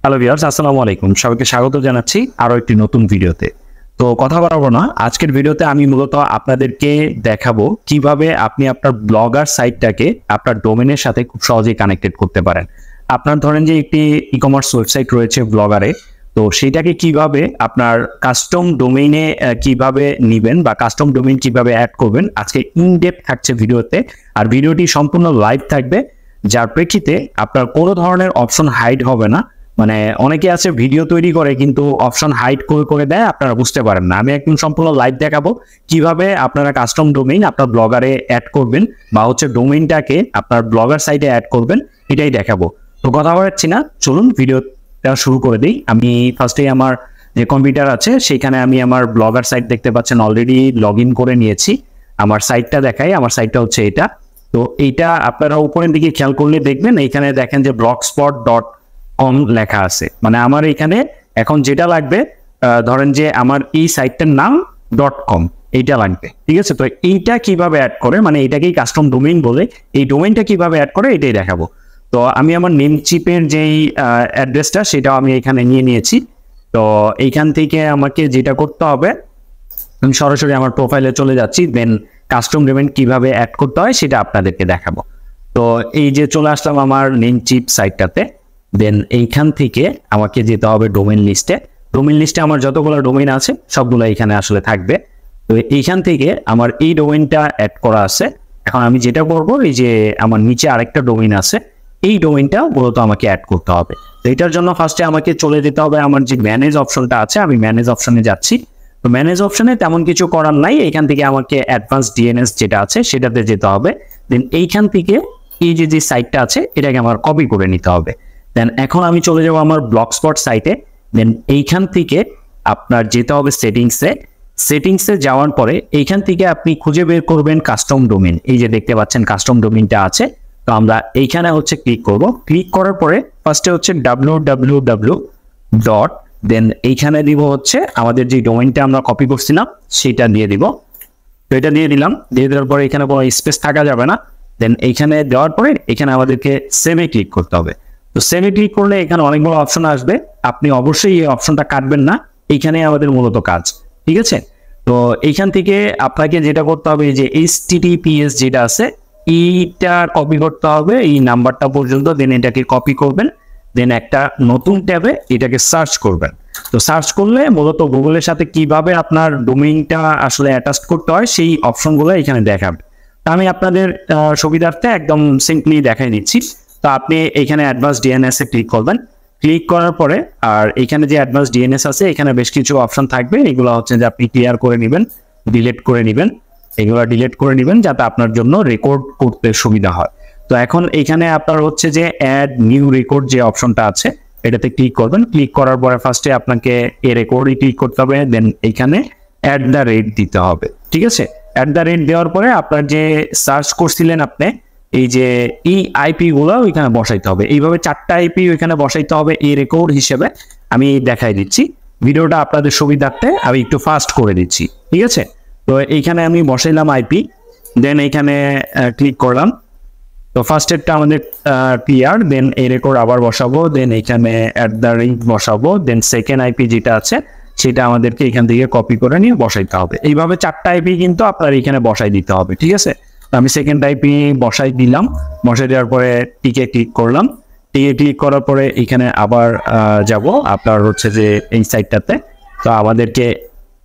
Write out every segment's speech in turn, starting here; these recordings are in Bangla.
হ্যালো ভিউয়ার্স, আসসালামু আলাইকুম। সবাইকে স্বাগত জানাচ্ছি আরো একটি নতুন ভিডিওতে। তো কথা বাড়াবো না, আজকের ভিডিওতে আমি মূলত আপনাদেরকে দেখাবো কিভাবে আপনি আপনার ব্লগার সাইটটাকে আপনার ডোমেনের সাথে খুব সহজেই কানেক্টেড করতে পারেন। আপনার ধরেন যে একটি ই-কমার্স ওয়েবসাইট রয়েছে ব্লগারে, তো সেটাকে কিভাবে আপনার কাস্টম ডোমেইনে কিভাবে নিবেন বা কাস্টম ডোমেইন কিভাবে অ্যাড করবেন, আজকে ইনডেপথ থাকছে ভিডিওতে। আর ভিডিওটি সম্পূর্ণ লাইভ থাকবে, যার প্রেক্ষিতে আপনার কোনো ধরনের অপশন হাইড হবে না। মানে অনেকে আছে ভিডিও তৈরি করে কিন্তু অপশন হাইড করে করে দেয়, আপনারা বুঝতে পারেন না। আমি একদম সম্পূর্ণ লাইভ দেখাবো কিভাবে আপনারা কাস্টম ডোমেইন আপনার ব্লগারে অ্যাড করবেন বা হচ্ছে ডোমেইনটাকে আপনার ব্লগার সাইটে অ্যাড করবেন, এটাই দেখাবো। তো কথা বলাচ্ছি না, চলুন ভিডিওটা শুরু করে দিই। আমি ফার্স্টেই আমার যে কম্পিউটার আছে সেখানে আমি আমার ব্লগার সাইট দেখতে পাচ্ছেন অলরেডি লগ ইন করে নিয়েছি। আমার সাইটটা দেখাই, আমার সাইটটা হচ্ছে এটা। তো এইটা আপনারা উপরের দিকে খেয়াল করলে দেখবেন, এইখানে দেখেন যে blogspot.com লেখা আছে। মানে আমার এখানে এখন যেটা লাগবে, ধরেন যে আমার এই সাইটটার নাম .com, এইটা লাগবে। ঠিক আছে, তো এইটা কিভাবে অ্যাড করে, মানে এটাকেই কাস্টম ডোমেইন বলে, এই ডোমেইনটা কিভাবে অ্যাড করে এটাই দেখাবো। তো আমি আমার নেম চিপের যেই অ্যাড্রেসটা সেটাও আমি এখানে নিয়ে নিয়েছি। তো এইখান থেকে আমাকে যেটা করতে হবে, আমি সরাসরি আমার প্রোফাইলে চলে যাচ্ছি, দেন কাস্টম ডোমেইন কিভাবে অ্যাড করতে হয় সেটা আপনাদেরকে দেখাবো। তো এই যে চলে আসলাম আমার নেম চিপ সাইটটাতে, দেন এইখান থেকে আমাকে যেতে হবে ডোমেইন লিস্টে। ডোমেইন লিস্টে আমার যতগুলো ডোমেইন আছে সবগুলো এখানে আসলে থাকবে। তো এইখান থেকে আমার এই ডোমেইনটা অ্যাড করা আছে। এখন আমি যেটা করব, এই যে আমার নিচে আরেকটা ডোমেইন আছে, এই ডোমেইনটা মূলত আমাকে অ্যাড করতে হবে। তো এটার জন্য ফার্স্টে আমাকে চলে যেতে হবে আমার যে ম্যানেজ অপশনটা আছে, আমি ম্যানেজ অপশনে যাচ্ছি। তো ম্যানেজ অপশনে তেমন কিছু করার নাই, এখান থেকে আমাকে অ্যাডভান্স ডিএনএস যেটা আছে সেটাতে যেতে হবে। দেন এইখান থেকে এই যে সাইটটা আছে এটাকে আমার কপি করে নিতে হবে। দেন এখন আমি চলে যাব আমার ব্লগস্পট সাইটে। দেন এইখান থেকে আপনার যেতে হবে সেটিংসে যাওয়ার পরে এইখান থেকে আপনি খুঁজে বের করবেন কাস্টম ডোমেইন। এই যে দেখতে পাচ্ছেন কাস্টম ডোমেইনটা আছে। তো আমরা এইখানে হচ্ছে ক্লিক করব। ক্লিক করার পরে ফার্স্টে হচ্ছে www. দেন এইখানে দিব হচ্ছে আমাদের যে ডোমেইনটা আমরা কপি করছিলাম সেটা দিয়ে দিব। তো এটা দিয়ে দিলাম, দিয়ে দেওয়ার পরে এখানে কোনো স্পেস থাকা যাবে না। দেন এইখানে দেওয়ার পরে এখানে আমাদেরকে সেভে ক্লিক করতে হবে। তো সেভে ক্লিক করলে এখানে অনেকগুলো অপশন আসবে, আপনি অবশ্যই এই অপশনটা কাটবেন না, এইখানে আমাদের মূলত কাজ। ঠিক আছে, তো এইখান থেকে আপনাকে যেটা করতে হবে, যে HTTPS যেটা আছে এইটা কপি করতে হবে এই নাম্বারটা পর্যন্ত। দেন এটাকে কপি করবেন, দেন একটা নতুন ট্যাবে এটাকে সার্চ করবেন। তো সার্চ করলে মূলত গুগলের সাথে কিভাবে আপনার ডোমেইনটা আসলে অ্যাটাচ করতে হয় সেই অপশনগুলো এখানে দেখাবে। আমি আপনাদের সুবিধার্থে একদম সিম্পলি দেখাই দিচ্ছি। তো আপনি এখানে অ্যাডভান্স ডিএনএস এ ক্লিক করবেন। ক্লিক করার পরে আর এখানে যে অ্যাডভান্স ডিএনএস আছে এখানে বেশ কিছু অপশন থাকবে, এগুলো হচ্ছে যে আপনি ক্লিয়ার করে নেবেন, ডিলিট করে নেবেন। এগুলো ডিলিট করে নেবেন যাতে আপনার জন্য রেকর্ড করতে সুবিধা হয়। তো এখন এখানে আপনার হচ্ছে যে অ্যাড নিউ রেকর্ড যে অপশনটা আছে এটাতে ক্লিক করবেন। ক্লিক করার পরে ফার্স্টে আপনাকে এ রেকর্ডে ক্লিক করতে হবে, দেন এইখানে @ দিতে হবে। ঠিক আছে, @ দেওয়ার পরে আপনার যে সার্চ করছিলেন আপনি, এই যে এই আইপি গুলো ওইখানে বসাইতে হবে। এইভাবে 4টা আইপি ওইখানে বসাইতে হবে এই রেকর্ড হিসেবে। আমি দেখাই দিচ্ছি, ভিডিওটা আপনাদের সুবিধার্থে আমি একটু ফাস্ট করে দিচ্ছি। ঠিক আছে, তো এইখানে আমি বসাইলাম আইপি, দেন এইখানে ক্লিক করলাম। তো ফার্স্ট এরটা আমাদের ক্লিয়ার, দেন এই রেকর্ড আবার বসাবো, দেন এখানে @ বসাবো, দেন সেকেন্ড আইপি যেটা আছে সেটা আমাদেরকে এখান থেকে কপি করে নিয়ে বসাইতে হবে। এইভাবে 4টা আইপি কিন্তু আপনার এখানে বসাই দিতে হবে। ঠিক আছে, আমি সেকেন্ড আইপি বসাই দিলাম। বসাই দেওয়ার পরে টিকে ক্লিক করলাম। টিকে ক্লিক করার পরে এখানে আবার যাব আপনার হচ্ছে যে এই সাইটটাতে। তো আমাদেরকে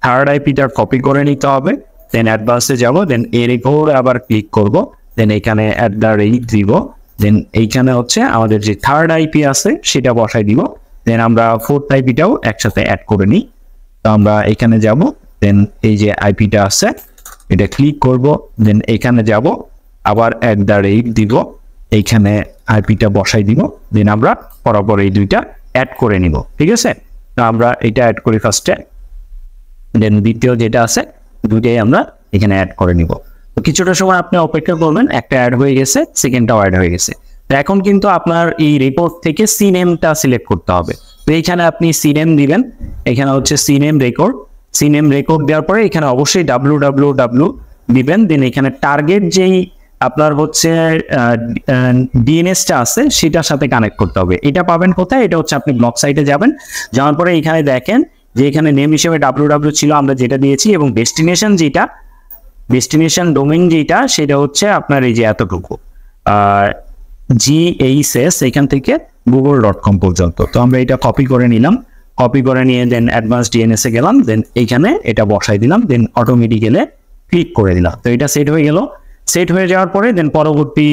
থার্ড আইপিটা কপি করে নিতে হবে। দেন অ্যাডভান্সে যাব, দেন এর রেকর্ড আবার ক্লিক করব, দেন এখানে @ দিব। দেন এইখানে হচ্ছে আমাদের যে থার্ড আইপি আছে সেটা বসাই দিব। দেন আমরা ফোর্থ আইপিটাও একসাথে অ্যাড করে নিই। তো আমরা এখানে যাব, দেন এই যে আইপিটা আছে এটা ক্লিক করব, দেন এখানে যাব আবার @ দিব, এইখানে আইপিটা বসাই দিব। দেন আমরা পরপর এই দুইটা অ্যাড করে নিব। ঠিক আছে, তো আমরা এটা অ্যাড করি ফার্স্টে, দেন দ্বিতীয় যেটা আছে দুইটাই আমরা এখানে অ্যাড করে নিব। তো কিছুটা সময় আপনি অপেক্ষা করবেন, একটা অ্যাড হয়ে গেছে, সেকেন্ডটাও অ্যাড হয়ে গেছে। তো এখন কিন্তু আপনার এই রিপোর্ট থেকে সিনেমটা সিলেক্ট করতে হবে। তো এইখানে আপনি সিনেম দিবেন, এখানে হচ্ছে সিনেম রেকর্ড দেওয়ার পরে এখানে অবশ্যই www দিবেন। দেন এখানে টার্গেট যেই আপনার হচ্ছে ডিএনএসটা আছে সেটার সাথে কানেক্ট করতে হবে। এটা পাবেন কোথায়? এটা হচ্ছে আপনি ব্লগ সাইটে যাবেন, যাওয়ার পরে এখানে দেখেন যে এখানে নেম হিসেবে www ছিল, আমরা যেটা দিয়েছি, এবং ডেস্টিনেশন ডোমেইন যেটা সেটা হচ্ছে আপনার এই যে এতটুকু GHS এখান থেকে google.com পর্যন্ত। তো আমরা এটা কপি করে নিলাম, কপি করে নিয়ে দেন অ্যাডভান্স ডিএনএস এ গেলাম, দেন এইখানে এটা বসাই দিলাম, দেন অটোমেটিক্যালি ক্লিক করে দিলাম। তো এটা সেট হয়ে গেল। সেট হয়ে যাওয়ার পরে দেন পরবর্তী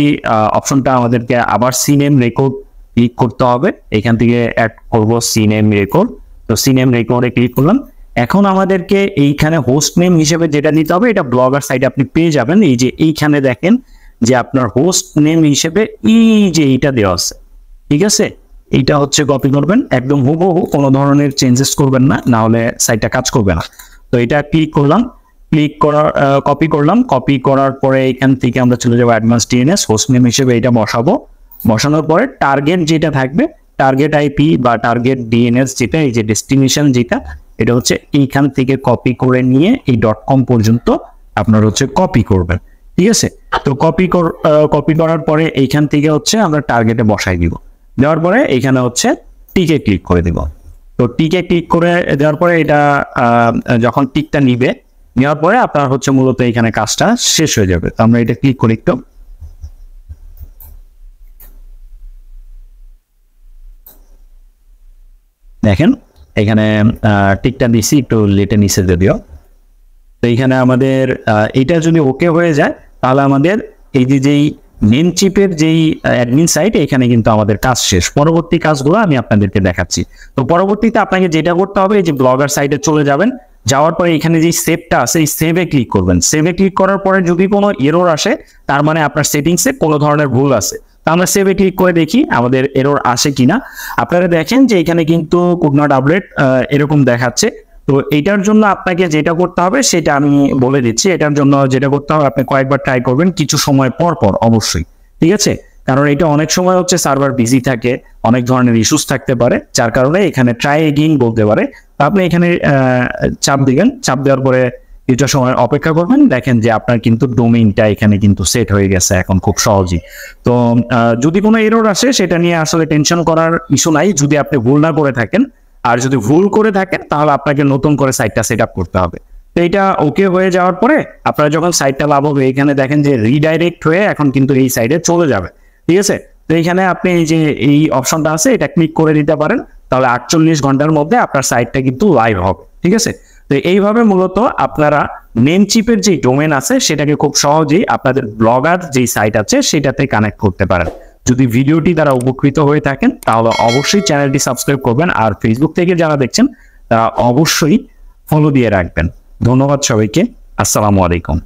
অপশনটা আমাদেরকে আবার সিনেম রেকর্ড ক্লিক করতে হবে। এখান থেকে অ্যাড করব সিনেম রেকর্ড। তো সিনেম রেকর্ডে ক্লিক করলাম। এখন আমাদেরকে এইখানে হোস্ট নেম হিসেবে যেটা নিতে হবে, এটা ব্লগার সাইটে আপনি পেয়ে যাবেন। এই যে এইখানে দেখেন যে আপনার হোস্ট নেম হিসেবে এই যে এইটা দেওয়া আছে, ঠিক আছে? এইটা হচ্ছে কপি করবেন, একদম হুবহু, কোনো ধরনের চেঞ্জেস করবেন না, না হলে সাইটটা কাজ করবে না। তো এটা ক্লিক করলাম, ক্লিক করার কপি করলাম, কপি করার পরে এখান থেকে আমরা চলে যাবো অ্যাডভান্স ডিএনএস, হোস্ট নেম হিসেবে এটা বসাবো। বসানোর পরে টার্গেট যেটা থাকবে, টার্গেট আইপি বা টার্গেট ডিএনএস যেটা, এই যে ডেস্টিনেশন যেটা, এটা হচ্ছে এইখান থেকে কপি করে নিয়ে এই .com পর্যন্ত আপনার হচ্ছে কপি করবেন, ঠিক আছে? তো কপি করার পরে এইখান থেকে হচ্ছে আমরা টার্গেটে বসাই দিব। দেওয়ার পরে এখানে হচ্ছে টিকে ক্লিক করে দিব। তো টিকে ক্লিক করে দেওয়ার পরে এটা যখন টিকটা নিবে, নেওয়ার পরে আপনার হচ্ছে মূলত এখানে কাজটা শেষ হয়ে যাবে। তো আমরা এটা ক্লিক করি একটু, দেখেন এখানে টিকটা দিছি, একটু লেটে নিচে যদিও। তো এইখানে আমাদের এইটা যদি ওকে হয়ে যায়, তাহলে আমাদের এই যেই নেমচিপের যেই অ্যাডমিন সাইট, এখানে কিন্তু আমাদের কাজ শেষ। পরবর্তী কাজগুলো আমি আপনাদেরকে দেখাচ্ছি। তো পরবর্তীতে আপনাকে যেটা করতে হবে, এই যে ব্লগার সাইটে চলে যাবেন, যাওয়ার পরে এখানে যে সেভটা আছে, এই সেভে ক্লিক করবেন। সেভে ক্লিক করার পরে যদি কোনো এরর আসে, তার মানে আপনার সেটিংসে কোনো ধরনের ভুল আছে। তো আমরা সেভে ক্লিক করে দেখি আমাদের এরর আসে কিনা। আপনারা দেখেন যে এখানে কিন্তু কুড নট আপডেট এরকম দেখাচ্ছে। তো এটার জন্য আপনাকে যেটা করতে হবে সেটা আমি বলে দিচ্ছি। এটার জন্য যেটা করতে হবে, আপনি কয়েকবার ট্রাই করবেন কিছু সময় পর পর অবশ্যই, ঠিক আছে? কারণ এটা অনেক সময় হচ্ছে সার্ভার বিজি থাকে, অনেক ধরনের ইস্যুস থাকতে পারে, যার কারণে এখানে ট্রাই এগেইন বলতে পারে। আপনি এখানে চাপ দিবেন, চাপ দেওয়ার পরে কিছুটা সময় অপেক্ষা করবেন। দেখেন যে আপনার কিন্তু ডোমেইনটা এখানে কিন্তু সেট হয়ে গেছে এখন খুব সহজেই। তো যদি কোনো এরর আসে, সেটা নিয়ে আসলে টেনশন করার ইস্যু নাই, যদি আপনি ভুল না করে থাকেন। আর যদি ভুল করে থাকেন, তাহলে আপনাকে নতুন করে সাইটটা সেট আপ করতে হবে। তো এটা ওকে হয়ে যাওয়ার পরে আপনারা যখন সাইটটা লাভ হবে, এখানে দেখেন যে রিডাইরেক্ট হয়ে এখন কিন্তু এই সাইটে চলে যাবে, ঠিক আছে? তো এখানে আপনি এই যে এই অপশনটা আছে, এটা ক্লিক করে দিতে পারেন, তাহলে 48 ঘন্টার মধ্যে আপনার সাইটটা কিন্তু লাইভ হবে, ঠিক আছে? তো এইভাবে মূলত আপনারা নেমচিপের যে ডোমেন আছে, সেটাকে খুব সহজেই আপনাদের ব্লগার যেই সাইট আছে সেটাতে কানেক্ট করতে পারেন। যদি ভিডিওটি দ্বারা উপকৃত হয়ে থাকেন, তাহলে অবশ্যই চ্যানেলটি সাবস্ক্রাইব করবেন, আর ফেসবুক থেকে যারা দেখছেন তারা অবশ্যই ফলো দিয়ে রাখবেন। ধন্যবাদ সবাইকে, আসসালামু আলাইকুম।